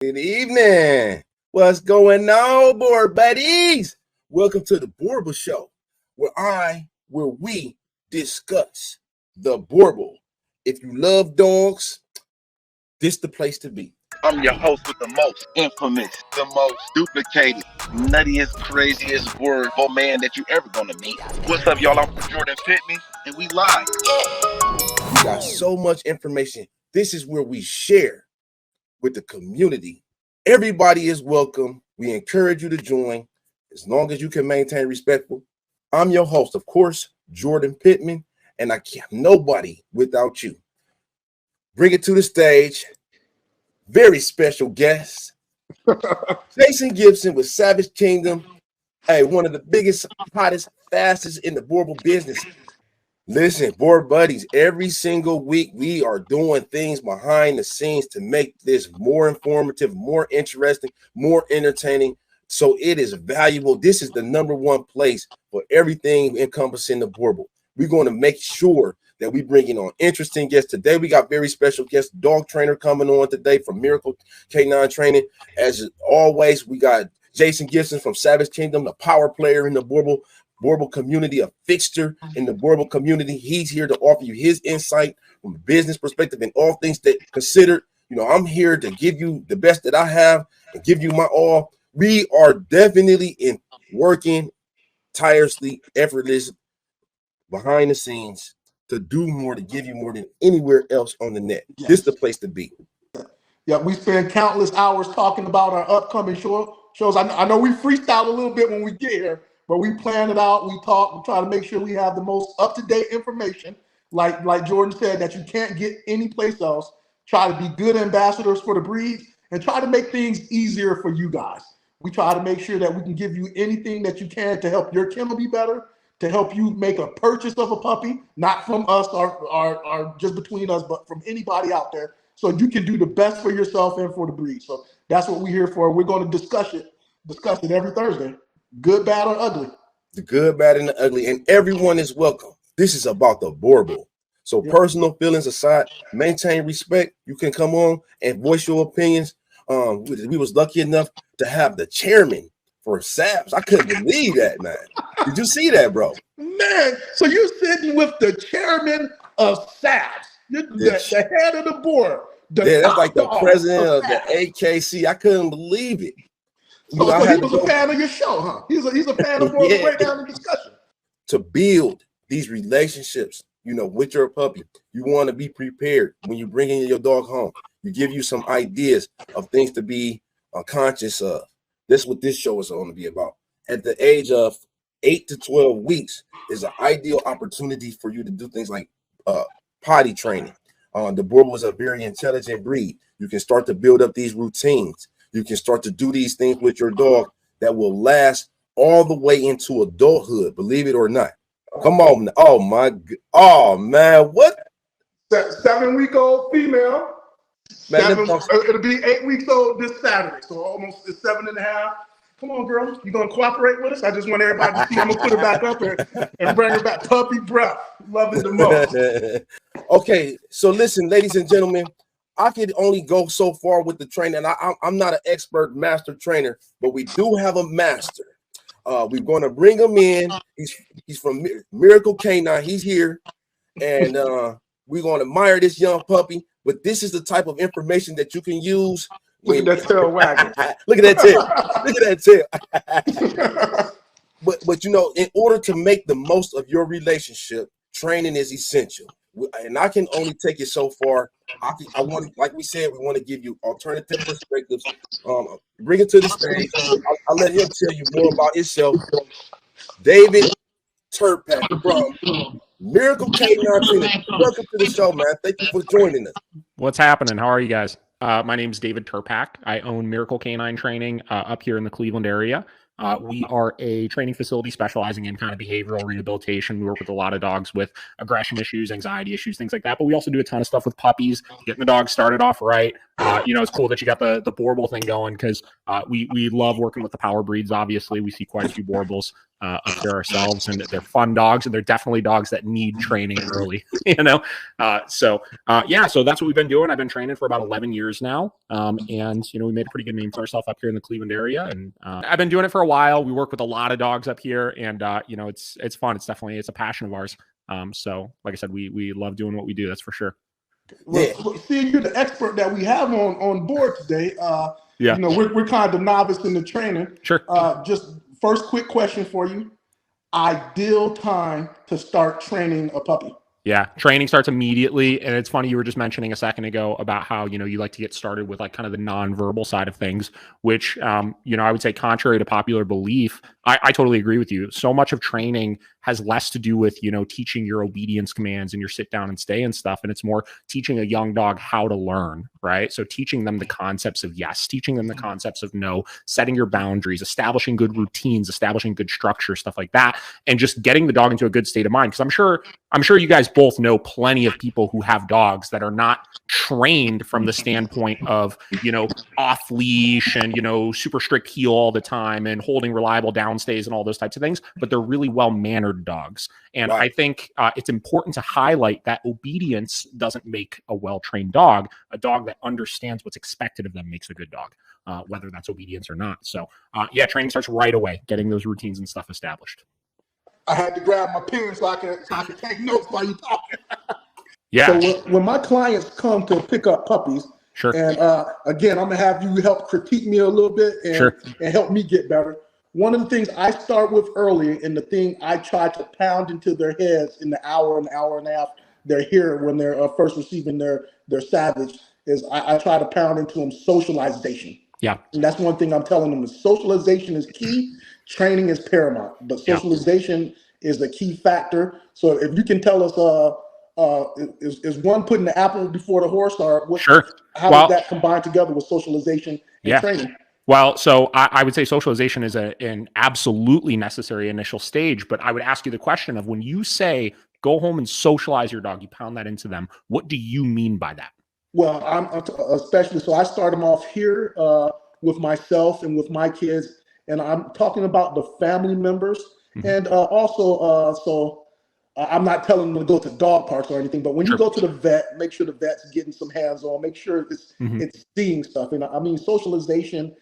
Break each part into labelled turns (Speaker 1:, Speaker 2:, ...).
Speaker 1: Good evening. What's going on, board buddies? Welcome to the Boerboel Show, where we discuss the Boerboel. If you love dogs, this the place to be.
Speaker 2: I'm your host with the most infamous, the most duplicated, nuttiest, craziest Boerboel man that you ever gonna meet. What's up, y'all? I'm Jordan Pittman, and we live.
Speaker 1: We got so much information. This is where we share with the community. Everybody is welcome. We encourage you to join as long as you can maintain respectful. I'm your host, of course, Jordan Pittman, and I can't nobody without you. Bring it to the stage. Very special guest, Jason Gibson with Savage Kingdom. Hey, one of the biggest, hottest, fastest in the Boerboel business. Listen, board buddies, every single week we are doing things behind the scenes to make this more informative, more interesting, more entertaining. So it is valuable. This is the number one place for everything encompassing the Boerboel. We're going to make sure that we bring in on interesting guests. Today, we got very special guest, dog trainer coming on today from Miracle K9 Training. As always, we got Jason Gibson from Savage Kingdom, the power player in the Boerboel community, a fixture in the Boerboel community. He's here to offer you his insight from a business perspective and all things that considered. You know, I'm here to give you the best that I have and give you my all. We are definitely working tirelessly, effortless, behind the scenes to do more, to give you more than anywhere else on the net. Yes. This is the place to be.
Speaker 3: Yeah, we spend countless hours talking about our upcoming shows. I know we freestyle a little bit when we get here, but we plan it out. We talk. We try to make sure we have the most up-to-date information, like Jordan said, that you can't get anyplace else. Try to be good ambassadors for the breed and try to make things easier for you guys. We try to make sure that we can give you anything that you can to help your kennel be better, to help you make a purchase of a puppy, not from us or just between us, but from anybody out there, so you can do the best for yourself and for the breed. So that's what we're here for. We're going to discuss it every Thursday. Good, bad, or ugly.
Speaker 1: The good, bad, and the ugly, and everyone is welcome. This is about the Boerboel. So personal feelings aside, maintain respect. You can come on and voice your opinions. We was lucky enough to have the chairman for SABS. I couldn't believe that, man. Did you see that, bro?
Speaker 3: Man, so you're sitting with the chairman of SABS, the head of the board.
Speaker 1: That's like the president of the AKC. I couldn't believe it.
Speaker 3: So he was a fan of your show, huh? He's a fan of Boerboel Breakdown and Discussion.
Speaker 1: To build these relationships, with your puppy, you want to be prepared when you bring in your dog home. We give you some ideas of things to be conscious of. That's what this show is going to be about. At the age of 8 to 12 weeks is an ideal opportunity for you to do things like potty training. The Boerboel is a very intelligent breed. You can start to build up these routines. You can start to do these things with your dog that will last all the way into adulthood, believe it or not. Come on. Oh, man. What?
Speaker 3: 7-week-old female.
Speaker 1: Man,
Speaker 3: it'll be 8 weeks old this Saturday, so almost 7.5. Come on, girl. You going to cooperate with us? I just want everybody to see. I'm going to put her back up here and bring her back. Puppy breath. Love it the most.
Speaker 1: Okay, so listen, ladies and gentlemen, I could only go so far with the training. I'm not an expert master trainer, but we do have a master. We're going to bring him in. He's from Miracle K9. He's here, and we're going to admire this young puppy. But this is the type of information that you can use.
Speaker 3: Look at that tail wagging.
Speaker 1: Look at that tail. Look at that tail. But in order to make the most of your relationship, training is essential. And I can only take it so far. I want, like we said, we want to give you alternative perspectives. Bring it to the stage. I'll let him tell you more about himself. David Turpak from Miracle K9 Training. Welcome to the show, man. Thank you for joining us.
Speaker 4: What's happening? How are you guys? My name is David Turpak. I own Miracle K9 Training up here in the Cleveland area. We are a training facility specializing in kind of behavioral rehabilitation. We work with a lot of dogs with aggression issues, anxiety issues, things like that. But we also do a ton of stuff with puppies, getting the dog started off right, It's cool that you got the Boerboel thing going, because we love working with the power breeds. Obviously, we see quite a few Boerboels up here ourselves, and they're fun dogs, and they're definitely dogs that need training early. So that's what we've been doing. I've been training for about 11 years now, and we made a pretty good name for ourselves up here in the Cleveland area, and I've been doing it for a while. We work with a lot of dogs up here, and it's fun. It's a passion of ours. So like I said, we love doing what we do. That's for sure.
Speaker 3: Well, seeing you're the expert that we have on board today,
Speaker 4: Yeah.
Speaker 3: we're kind of novice in the training.
Speaker 4: Sure.
Speaker 3: Just first quick question for you. Ideal time to start training a puppy?
Speaker 4: Yeah, training starts immediately. And it's funny, you were just mentioning a second ago about how, you like to get started with like kind of the nonverbal side of things, which, I would say contrary to popular belief, I totally agree with you. So much of training has less to do with, teaching your obedience commands and your sit down and stay and stuff. And it's more teaching a young dog how to learn, right? So teaching them the concepts of yes, teaching them the concepts of no, setting your boundaries, establishing good routines, establishing good structure, stuff like that, and just getting the dog into a good state of mind. Because I'm sure you guys both know plenty of people who have dogs that are not trained from the standpoint of, off leash and, super strict heel all the time and holding reliable downstays and all those types of things, but they're really well-mannered dogs. And right. I think it's important to highlight that obedience doesn't make a well-trained dog. A dog that understands what's expected of them makes a good dog, whether that's obedience or not. So training starts right away, getting those routines and stuff established.
Speaker 3: I had to grab my pen so I can take notes while you're talking.
Speaker 4: Yeah.
Speaker 3: So when my clients come to pick up puppies,
Speaker 4: sure.
Speaker 3: And again, I'm gonna have you help critique me a little bit and help me get better. One of the things I start with early, and the thing I try to pound into their heads in the hour and a half they're here when they're first receiving their savage, is I try to pound into them socialization.
Speaker 4: Yeah.
Speaker 3: And that's one thing I'm telling them is socialization is key. Training is paramount, but socialization is the key factor. So if you can tell us, is one putting the apple before the horse, or what?
Speaker 4: Sure.
Speaker 3: How does that combine together with socialization and training?
Speaker 4: Well, so I would say socialization is an absolutely necessary initial stage, but I would ask you the question of, when you say go home and socialize your dog, you pound that into them, what do you mean by that?
Speaker 3: Well, so I start them off here with myself and with my kids, and I'm talking about the family members, and also I'm not telling them to go to dog parks or anything, but when you go to the vet, make sure the vet's getting some hands on, make sure it's seeing stuff. And I mean, socialization,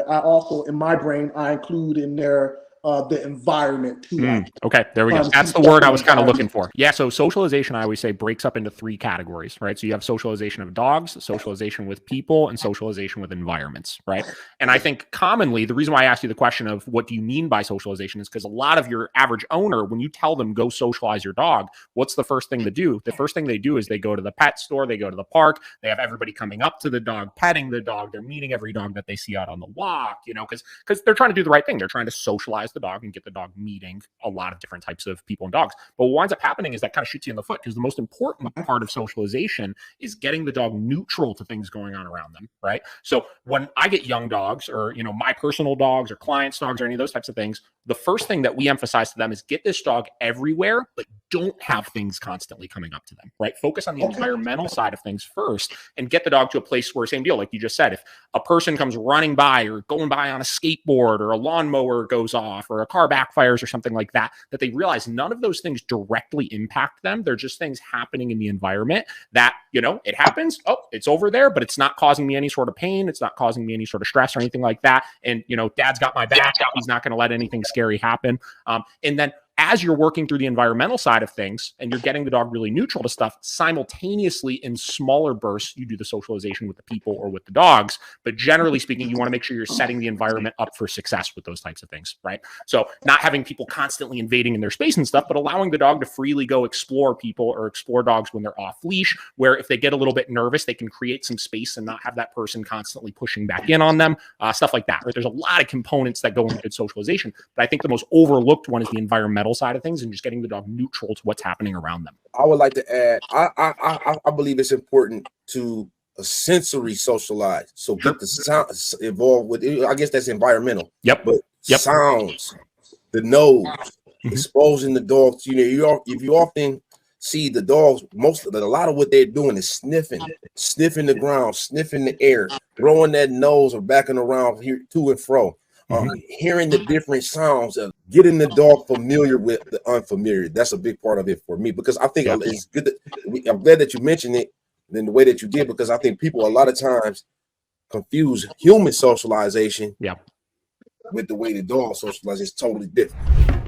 Speaker 3: I also, in my brain, I include in there the environment too.
Speaker 4: Okay, there we go. That's the word I was kind of looking for. Yeah, so socialization, I always say, breaks up into 3 categories, right? So you have socialization of dogs, socialization with people, and socialization with environments, right? And I think commonly, the reason why I asked you the question of what do you mean by socialization is because a lot of your average owner, when you tell them go socialize your dog, what's the first thing to do? The first thing they do is they go to the pet store, they go to the park, they have everybody coming up to the dog, petting the dog, they're meeting every dog that they see out on the walk, because they're trying to do the right thing. They're trying to socialize the dog and get the dog meeting a lot of different types of people and dogs. But what winds up happening is that kind of shoots you in the foot, because the most important part of socialization is getting the dog neutral to things going on around them, right? So when I get young dogs, or my personal dogs or clients' dogs or any of those types of things, the first thing that we emphasize to them is get this dog everywhere, but don't have things constantly coming up to them, right? Focus on the environmental side of things first and get the dog to a place where, same deal, like you just said, if a person comes running by or going by on a skateboard, or a lawnmower goes off, or a car backfires or something like that, that they realize none of those things directly impact them. They're just things happening in the environment that, it happens. Oh, it's over there, but it's not causing me any sort of pain. It's not causing me any sort of stress or anything like that. And, dad's got my back. He's not going to let anything scary happen. And then as you're working through the environmental side of things and you're getting the dog really neutral to stuff, simultaneously in smaller bursts, you do the socialization with the people or with the dogs. But generally speaking, you want to make sure you're setting the environment up for success with those types of things, right? So not having people constantly invading in their space and stuff, but allowing the dog to freely go explore people or explore dogs when they're off leash, where if they get a little bit nervous, they can create some space and not have that person constantly pushing back in on them, stuff like that. Right? There's a lot of components that go into good socialization, but I think the most overlooked one is the environmental side of things and just getting the dog neutral to what's happening around them.
Speaker 1: I would like to add, I believe it's important to sensory socialize. So get the sound involved with it. I guess that's environmental. But sounds, the nose, exposing the dog to, if you often see the dogs, a lot of what they're doing is sniffing the ground, sniffing the air, throwing that nose or backing around here to and fro, hearing the different sounds of getting the dog familiar with the unfamiliar. That's a big part of it for me, because I think it's good that I'm glad that you mentioned it in the way that you did, because I think people a lot of times confuse human socialization with the way the dog socializes. It's totally different.